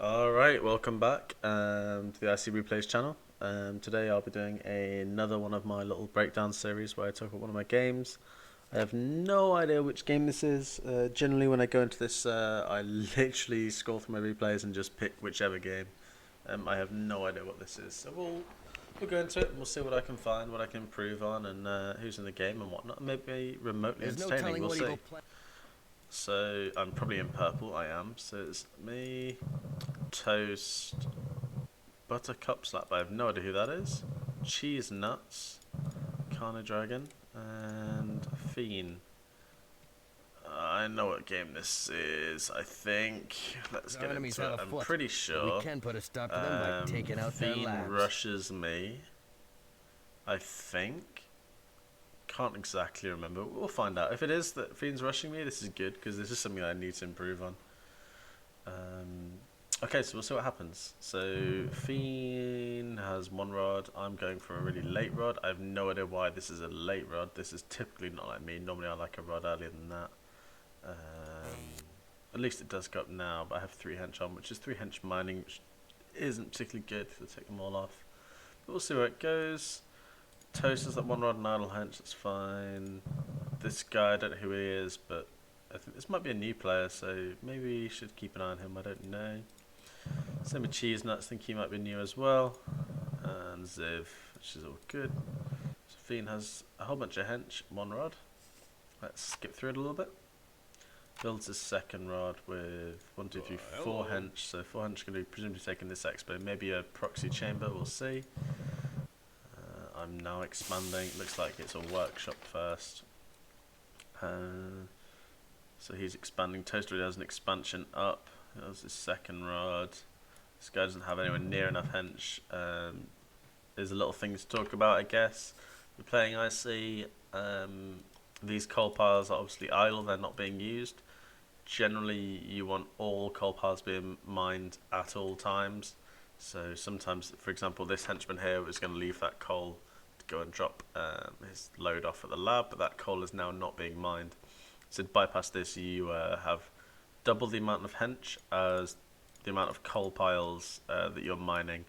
Alright, welcome back to the ICReplays channel. Today I'll be doing another one of my little breakdown series where I talk about one of my games. I have no idea which game this is. Generally when I go into this, I literally scroll through my replays and just pick whichever game. I have no idea what this is, so we'll go into it and we'll see what I can find, what I can improve on, and who's in the game and whatnot. Maybe remotely entertaining, we'll see. So I'm probably in purple, I am. So it's me, Toast, Buttercup Slap, I have no idea who that is, Cheesenuts, CarnoDragon, and Phene. I know what game this is, I think. Let's get into it. I'm pretty sure we can put a stop to them by taking out their Phene labs. rushes me, I think. Can't exactly remember. We'll find out. If it is that Phene's rushing me, this is good, because this is something I need to improve on. Okay, so we'll see what happens. So Phene has one rod. I'm going for a really late rod. I have no idea why this is a late rod. This is typically not like me. Normally I like a rod earlier than that. At least it does go up now, but I have 3 hench on, which is 3 hench mining, which isn't particularly good to take them all off. But we'll see where it goes. Toast has that one rod and idle hench, that's fine. This guy, I don't know who he is, but I think this might be a new player, so maybe you should keep an eye on him, I don't know. Same with Cheesenuts, think he might be new as well. And Ziv, which is all good. So Phene has a whole bunch of hench, one rod. Let's skip through it a little bit. Builds his second rod with 1, 2, 3, 4 hench. So 4 hench going to be presumably taking this expo. Maybe a proxy chamber, we'll see. I'm now expanding. Looks like it's a workshop first. So he's expanding. Toast already has an expansion up. There's his second rod. This guy doesn't have anywhere near enough hench. There's a little thing to talk about, I guess. We're playing IC. These coal piles are obviously idle, they're not being used. Generally, you want all coal piles being mined at all times. So sometimes, for example, this henchman here was going to leave that coal to go and drop his load off at the lab, but that coal is now not being mined. So to bypass this, you have double the amount of hench as the amount of coal piles that you're mining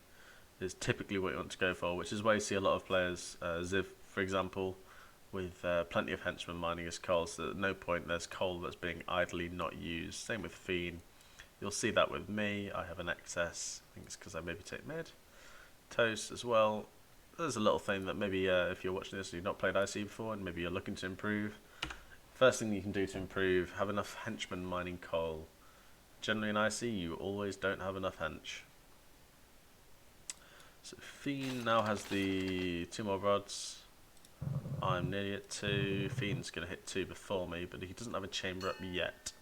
is typically what you want to go for, which is why you see a lot of players, Ziv for example, with plenty of henchmen mining his coal, so at no point there's coal that's being idly not used. Same with Phene. You'll see that with me, I have an excess. I think it's because I maybe take mid. Toast as well. There's a little thing that maybe if you're watching this and you've not played IC before and maybe you're looking to improve. First thing you can do to improve, have enough henchmen mining coal. Generally in IC you always don't have enough hench. So Phene now has the 2 more rods. I'm nearly at 2. Phene's going to hit 2 before me, but he doesn't have a chamber up yet.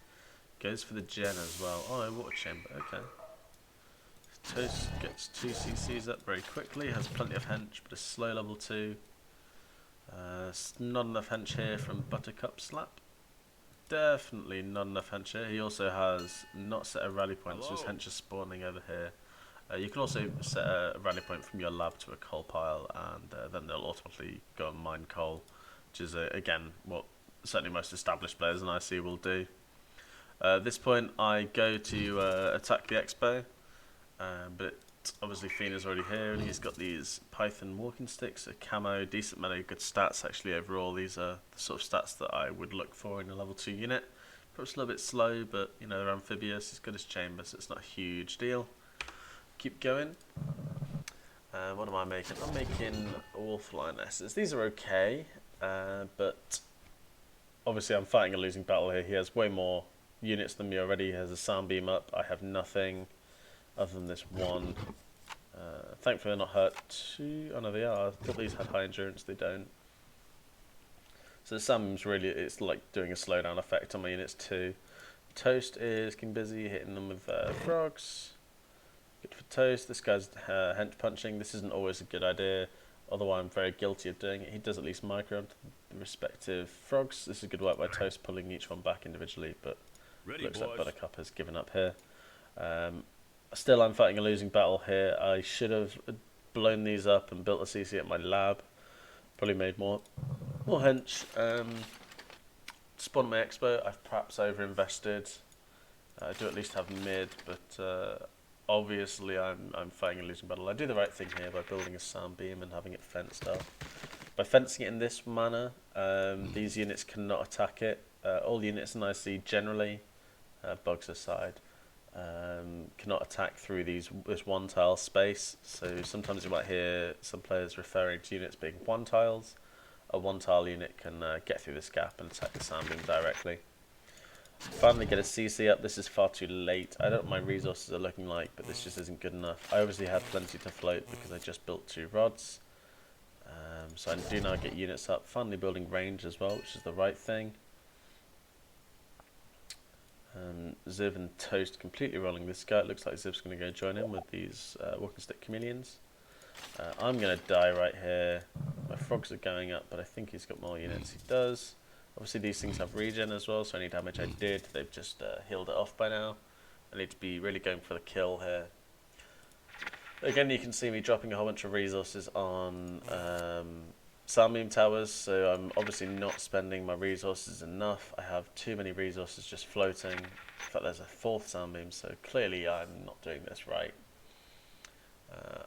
Goes for the gen as well. Oh, water chamber, okay. Toast gets 2 CCs up very quickly, has plenty of hench, but a slow level 2. Not enough hench here from Buttercup Slap. Definitely not enough hench here. He also has not set a rally point, so his hench is spawning over here. You can also set a rally point from your lab to a coal pile, and then they'll automatically go and mine coal, which is, again, what certainly most established players in IC will do. At this point, I go to attack the expo, but obviously Phene is already here, and he's got these Python walking sticks, a camo, decent amount of good stats actually overall. These are the sort of stats that I would look for in a level 2 unit. Perhaps a little bit slow, but you know, they're amphibious, he's got his chamber, so it's not a huge deal. Keep going. What am I making? I'm making wolf lionesses. These are okay, but obviously I'm fighting a losing battle here. He has way more units than me already. He has a soundbeam up. I have nothing other than this one. Thankfully they're not hurt too. Oh no, they are. I thought these had high endurance. They don't. So the soundbeam's really, it's like doing a slowdown effect on my units too. Toast is getting busy hitting them with frogs. Good for Toast. This guy's hench punching. This isn't always a good idea, although I'm very guilty of doing it. He does at least micro onto the respective frogs. This is good work by Toast, pulling each one back individually, but looks like Buttercup has given up here. Still, I'm fighting a losing battle here. I should have blown these up and built a CC at my lab. Probably made more hench. Spawned my expo. I've perhaps overinvested. I do at least have mid, but obviously I'm fighting a losing battle. I do the right thing here by building a soundbeam and having it fenced off. By fencing it in this manner, these units cannot attack it. All units in IC generally, bugs aside, cannot attack through this one tile space. So sometimes you might hear some players referring to units being one tiles. A one tile unit can get through this gap and attack the soundbeam directly. Finally get a CC up. This is far too late. I don't know what my resources are looking like, but this just isn't good enough. I obviously had plenty to float because I just built 2 rods. So I do now get units up. Finally building range as well, which is the right thing. Ziv and Toast completely rolling this guy. It looks like Ziv's going to go join in with these walking stick chameleons. I'm going to die right here. My frogs are going up, but I think he's got more units. He does. Obviously these things have regen as well, so any damage I did, they've just healed it off by now. I need to be really going for the kill here. Again, you can see me dropping a whole bunch of resources on soundbeam towers, so I'm obviously not spending my resources enough. I have too many resources just floating. In fact, there's a 4th soundbeam, so clearly I'm not doing this right.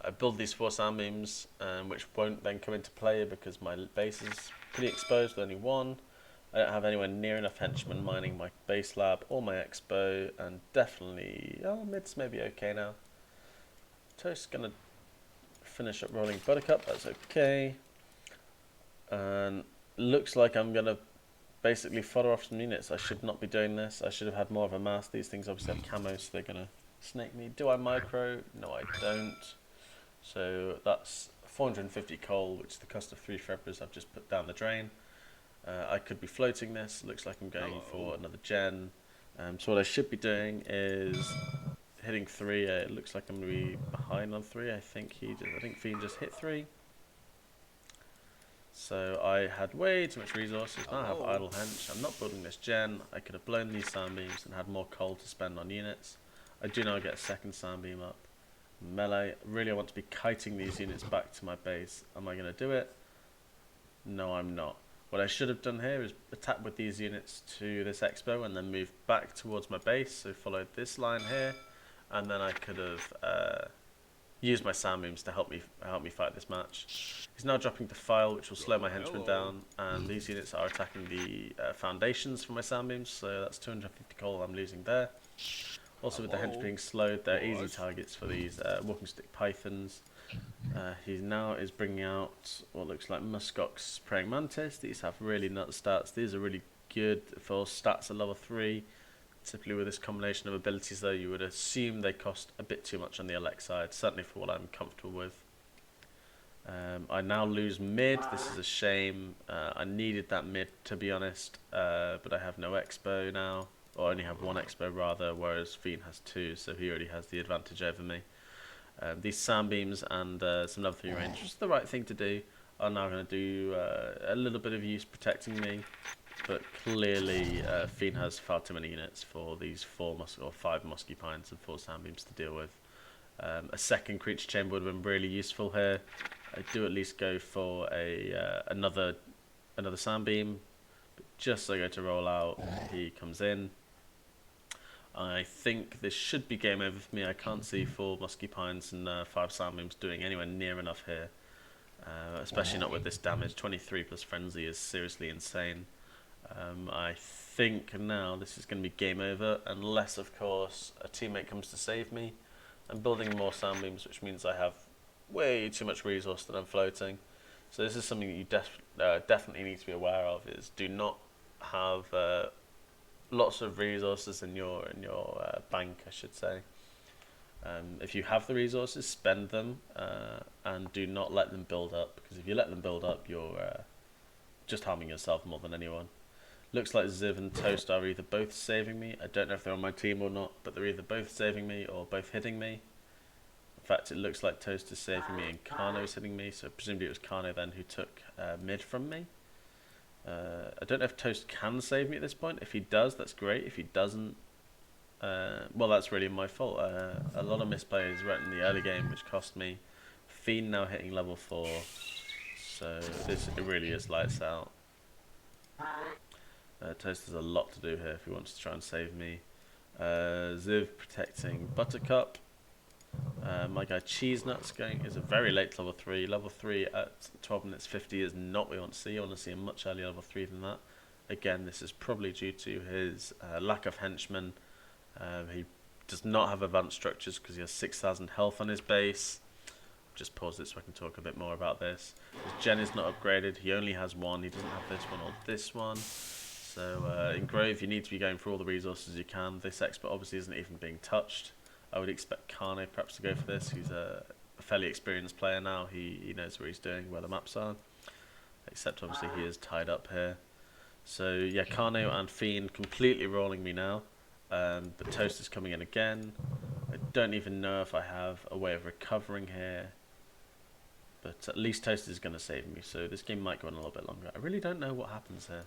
I build these 4 soundbeams, which won't then come into play because my base is pretty exposed with only 1. I don't have anywhere near enough henchmen mining my base lab or my expo, and definitely, mid's maybe okay now. Toast's gonna finish up rolling buttercup, that's okay. And looks like I'm gonna basically fodder off some units. I should not be doing this. I should have had more of a mass. These things obviously have camo, so they're gonna snake me. Do I micro? No, I don't. So that's 450 coal, which is the cost of 3 Freppers I've just put down the drain. I could be floating this. Looks like I'm going for another gen. So what I should be doing is hitting 3. It looks like I'm going to be behind on 3. I think Phene just hit 3. So I had way too much resources. Now I have idle hench. I'm not building this gen. I could have blown these soundbeams and had more coal to spend on units. I do now get a 2nd soundbeam up. Melee. Really, I want to be kiting these units back to my base. Am I going to do it? No, I'm not. What I should have done here is attack with these units to this expo and then move back towards my base. So followed this line here, and then I could have used my soundbeams to help me fight this match. He's now dropping Defile, which will slow my henchmen down, and these units are attacking the foundations for my soundbeams. So that's 250 coal I'm losing there. Also, with the hench being slowed, they're easy targets for these walking stick pythons. He now is bringing out what looks like muskox praying mantis. These have really nut stats. These are really good for stats at level 3. Typically with this combination of abilities though, you would assume they cost a bit too much on the elect side, certainly for what I'm comfortable with. I now lose mid. This is a shame. I needed that mid to be honest, but I have no expo now, or only have 1 expo rather, whereas Phene has 2, so he already has the advantage over me. These soundbeams and some level 3 range, which is the right thing to do, are now going to do a little bit of use protecting me, but clearly Phene has far too many units for these 5 musky pines and 4 soundbeams to deal with. A 2nd creature chamber would have been really useful here. I do at least go for another soundbeam, but just as I go to roll out, he comes in. I think this should be game over for me. I can't see 4 musky pines and 5 soundbeams doing anywhere near enough here, especially not with this damage. 23 plus frenzy is seriously insane. I think now this is going to be game over, unless of course a teammate comes to save me. I'm building more soundbeams, which means I have way too much resource that I'm floating. So this is something that you definitely need to be aware of, is do not have lots of resources in your bank, I should say. If you have the resources, spend them, and do not let them build up, because if you let them build up, you're just harming yourself more than anyone. Looks like Ziv and Toast are either both saving me. I don't know if they're on my team or not, but they're either both saving me or both hitting me. In fact, it looks like Toast is saving me and Carno is hitting me, so presumably it was Carno then who took mid from me. I don't know if Toast can save me at this point. If he does, that's great. If he doesn't, well, that's really my fault. A lot of misplays right in the early game, which cost me. Phene now hitting level 4, so it really is lights out. Toast has a lot to do here if he wants to try and save me. Ziv protecting Buttercup. My guy cheesenuts is a very late level 3. Level 3 at 12 minutes 50 is not what we want to see. I want to see a much earlier level 3 than that. Again, this is probably due to his lack of henchmen. He does not have advanced structures because he has 6,000 health on his base. Just pause it so I can talk a bit more about this. His gen is not upgraded. He only has one. He doesn't have this one or this one. So in Grove, you need to be going for all the resources you can. This expert obviously isn't even being touched. I would expect Carno perhaps to go for this. He's a fairly experienced player now. He knows what he's doing, where the maps are. Except obviously he is tied up here. So yeah, Carno and Phene completely rolling me now. But Toast is coming in again. I don't even know if I have a way of recovering here. But at least Toast is going to save me. So this game might go on a little bit longer. I really don't know what happens here.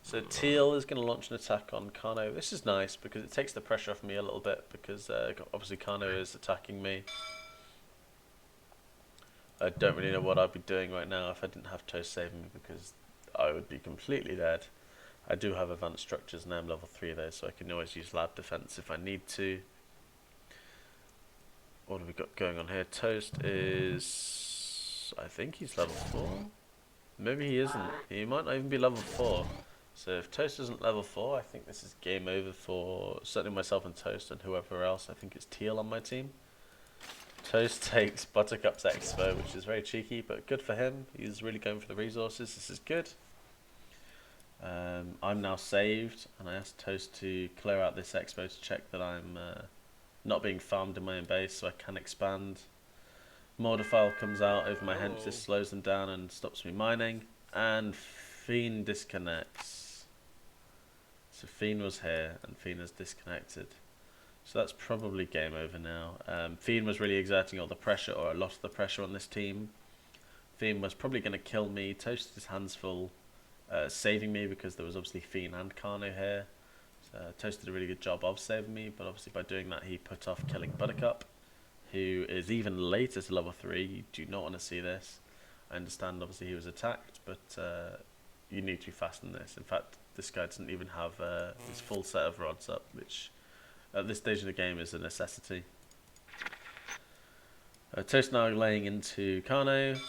So Teal is going to launch an attack on Carno. This is nice because it takes the pressure off me a little bit because obviously Carno is attacking me. I don't really know what I'd be doing right now if I didn't have Toast saving me because I would be completely dead. I do have advanced structures and I'm level 3 though, so I can always use lab defense if I need to. What have we got going on here? Toast is... I think he's level 4. Maybe he isn't. He might not even be level 4. So if Toast isn't level 4, I think this is game over for certainly myself and Toast and whoever else. I think it's Teal on my team. Toast takes Buttercup's Expo, which is very cheeky, but good for him. He's really going for the resources. This is good. I'm now saved, and I asked Toast to clear out this Expo to check that I'm not being farmed in my own base, so I can expand. Mortarfile comes out over my hench. This slows them down and stops me mining. And Phene disconnects. So Phene was here, and Phene has disconnected. So that's probably game over now. Phene was really exerting all the pressure, or a lot of the pressure on this team. Phene was probably going to kill me. Toasted his hands full, saving me because there was obviously Phene and Carno here. So Toast did a really good job of saving me, but obviously by doing that he put off killing Buttercup, who is even later to level 3. You do not want to see this. I understand obviously he was attacked, but you need to be fast in this. In fact, this guy doesn't even have his full set of rods up, which at this stage of the game is a necessity. Toast now laying into Carno.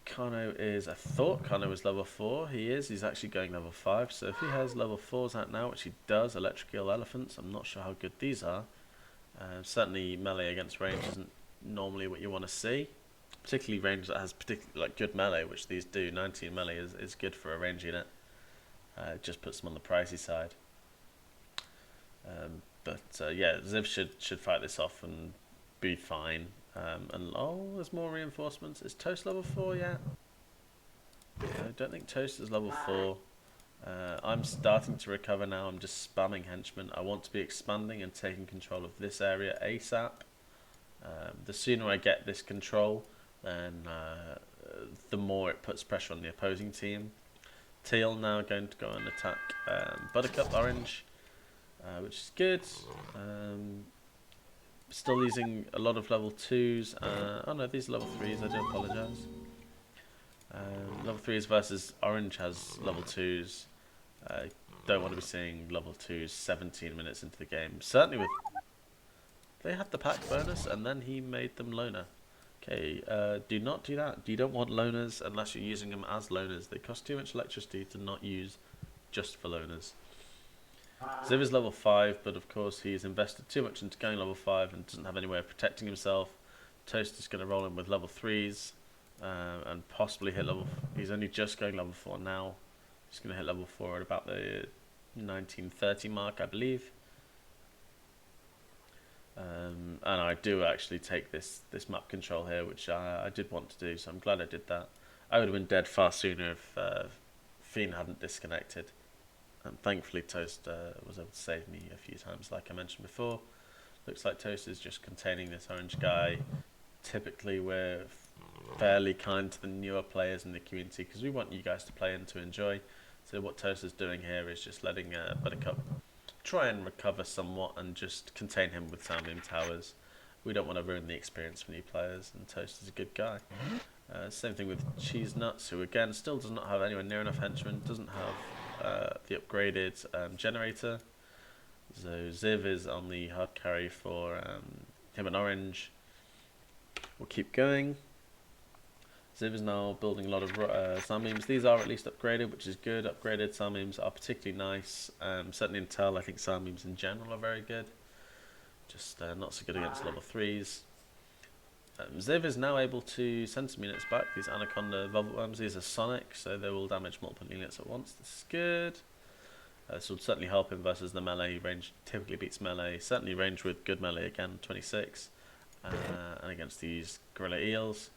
Carno is, I thought Carno was level 4. He is. He's actually going level 5. So if he has level 4s out now, which he does, electric eel elephants, I'm not sure how good these are. Certainly melee against range isn't normally what you want to see. Particularly range that has like good melee, which these do. 19 melee is good for a range unit. It just puts them on the pricey side. Yeah, Ziv should fight this off and be fine. And oh, there's more reinforcements. Is Toast level 4 yet? I don't think Toast is level 4. I'm starting to recover now. I'm just spamming henchmen. I want to be expanding and taking control of this area ASAP. The sooner I get this control, then the more it puts pressure on the opposing team. Teal now going to go and attack Buttercup Orange, which is good. Still using a lot of level 2s. Oh no, these are level 3s, I do apologise. Level 3s versus Orange has level 2s. Don't want to be seeing level 2s 17 minutes into the game. Certainly with... They had the pack bonus and then he made them loner. Okay, do not do that. You don't want loners unless you're using them as loners. They cost too much electricity to not use just for loners. Ziv is level 5, but of course he's invested too much into going level 5 and doesn't have any way of protecting himself. Toast is going to roll in with level 3s and possibly hit level... He's only just going level 4 now. He's going to hit level 4 at about the 1930 mark, I believe. And I do actually take this map control here, which I did want to do, so I'm glad I did that. I would have been dead far sooner if Phene hadn't disconnected. And thankfully Toast was able to save me a few times, like I mentioned before. Looks like Toast is just containing this orange guy. Typically we're fairly kind to the newer players in the community because we want you guys to play and to enjoy. So what Toast is doing here is just letting Buttercup try and recover somewhat and just contain him with soundbeam towers. We don't want to ruin the experience for new players, and Toast is a good guy. Same thing with cheesenuts, who again still does not have anywhere near enough henchmen, doesn't have the upgraded generator. So Ziv is on the hard carry for him an orange. We'll keep going. Ziv is now building a lot of sound beams. These are at least upgraded, which is good. Upgraded sound beams are particularly nice. Certainly in Tell, I think sound beams in general are very good. Just not so good against level 3s. Ziv is now able to send some units back. These Anaconda Velvet Worms, these are sonic, so they will damage multiple units at once. This is good. This would certainly help him versus the melee. Range typically beats melee. Certainly range with good melee again, 26. And against these Gorilla Eels.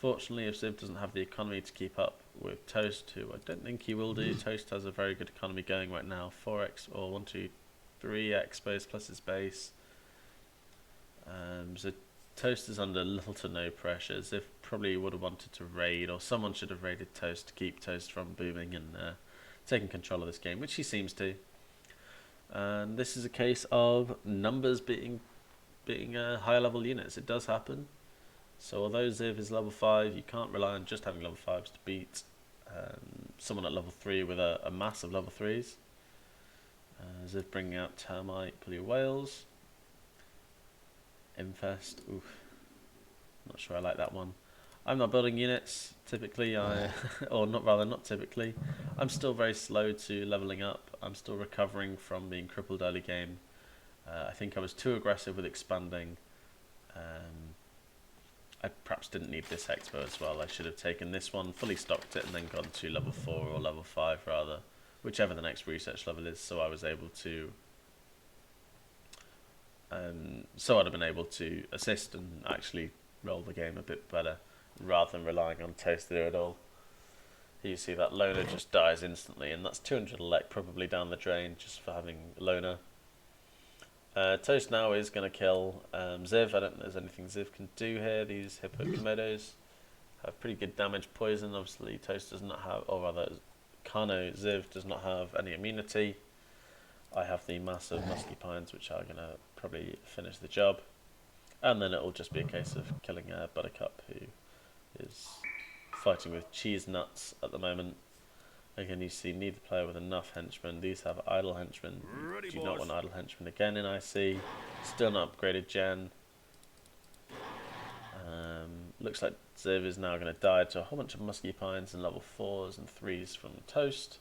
Fortunately, if Ziv doesn't have the economy to keep up with Toast, who I don't think he will do. Toast has a very good economy going right now. 4x or 1, 2, 3 expos plus his base. So Toast is under little to no pressure. Ziv probably would have wanted to raid, or someone should have raided Toast to keep Toast from booming and taking control of this game, which he seems to. And this is a case of numbers beating higher level units. It does happen. So although Ziv is level 5, you can't rely on just having level 5s to beat someone at level 3 with a mass of level 3s. Ziv bringing out Termite, pull your whales. Infest, oof. Not sure I like that one. I'm not building units, typically, or not typically. I'm still very slow to leveling up. I'm still recovering from being crippled early game. I think I was too aggressive with expanding. I perhaps didn't need this expo as well. I should have taken this one, fully stocked it, and then gone to level 4 or level 5 rather, whichever the next research level is, so I was able to so I'd have been able to assist and actually roll the game a bit better, rather than relying on Toast to do it all. Here you see that Loner just dies instantly, and that's 200 elect probably down the drain just for having Loner. Toast now is going to kill Ziv. I don't think there's anything Ziv can do here. These Hippo Komodos have pretty good damage poison. Obviously Toast does not have, or rather Ziv does not have any immunity. I have the massive musky pines, which are going to probably finish the job. And then it will just be a case of killing Buttercup, who is fighting with cheesenuts at the moment. Again, you see, need the player with enough henchmen. These have idle henchmen. Ready, Do not want idle henchmen again in IC. Still not upgraded gen. Looks like Ziv is now going to die to a whole bunch of musky pines and level 4s and 3s from Toast.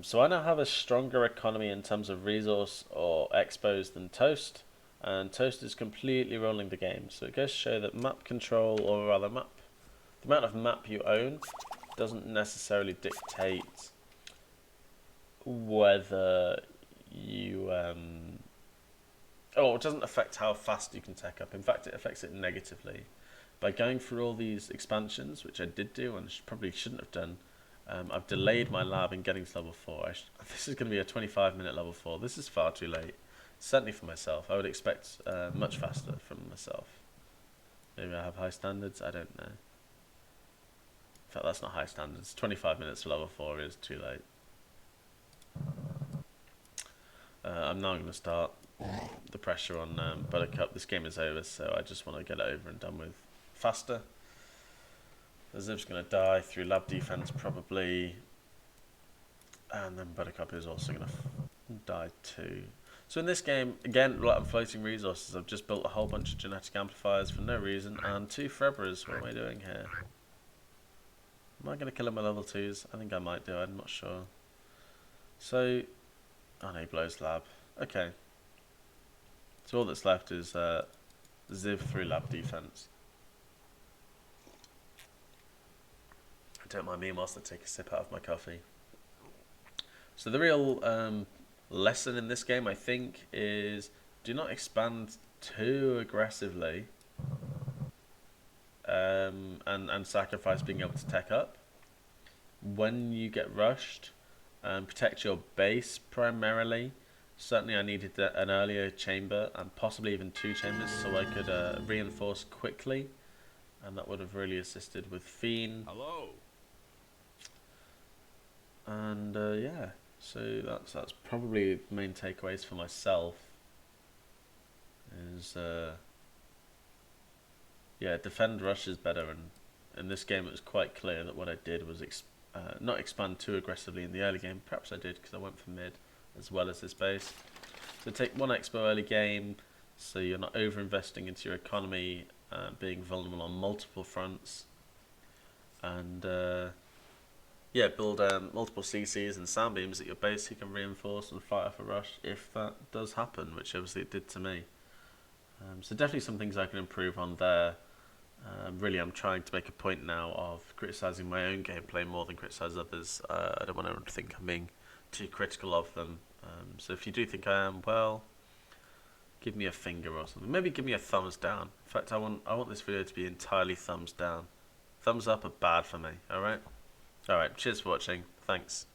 So I now have a stronger economy in terms of resource or expos than Toast, and Toast is completely rolling the game. So it goes to show that map control, or rather the amount of map you own, doesn't necessarily dictate whether you it doesn't affect how fast you can tech up. In fact, it affects it negatively. By going through all these expansions, which I did do and probably shouldn't have done, I've delayed my lab in getting to level 4. This is going to be a 25-minute level 4. This is far too late, certainly for myself. I would expect much faster from myself. Maybe I have high standards, I don't know. In fact, that's not high standards. 25 minutes for level 4 is too late. I'm now going to start the pressure on Buttercup. This game is over, so I just want to get it over and done with faster. Ziv's going to die through lab defense probably, and then Buttercup is also going to die too. So in this game, again, I'm floating resources. I've just built a whole bunch of genetic amplifiers for no reason, and 2 Frebras. What am I doing here? Am I going to kill him with level 2s? I think I might do, I'm not sure. So, oh no, he blows lab. Okay. So all that's left is Ziv through lab defense. Don't mind me whilst I take a sip out of my coffee. So the real lesson in this game, I think, is do not expand too aggressively and sacrifice being able to tech up. When you get rushed, protect your base primarily. Certainly I needed an earlier chamber and possibly even 2 chambers so I could reinforce quickly, and that would have really assisted with Phene. Hello. And yeah, so that's probably the main takeaways for myself. Is yeah, defend rush is better, and in this game it was quite clear that what I did was not expand too aggressively in the early game. Perhaps I did because I went for mid as well as this base. So take 1 expo early game, so you're not over-investing into your economy, being vulnerable on multiple fronts, and yeah, build multiple CCs and soundbeams at your base so you can reinforce and fight off a rush if that does happen, which obviously it did to me. So definitely some things I can improve on there. Really, I'm trying to make a point now of criticising my own gameplay more than criticise others. I don't want to think I'm being too critical of them. So if you do think I am, well, give me a finger or something. Maybe give me a thumbs down. In fact, I want this video to be entirely thumbs down. Thumbs up are bad for me. All right. Cheers for watching. Thanks.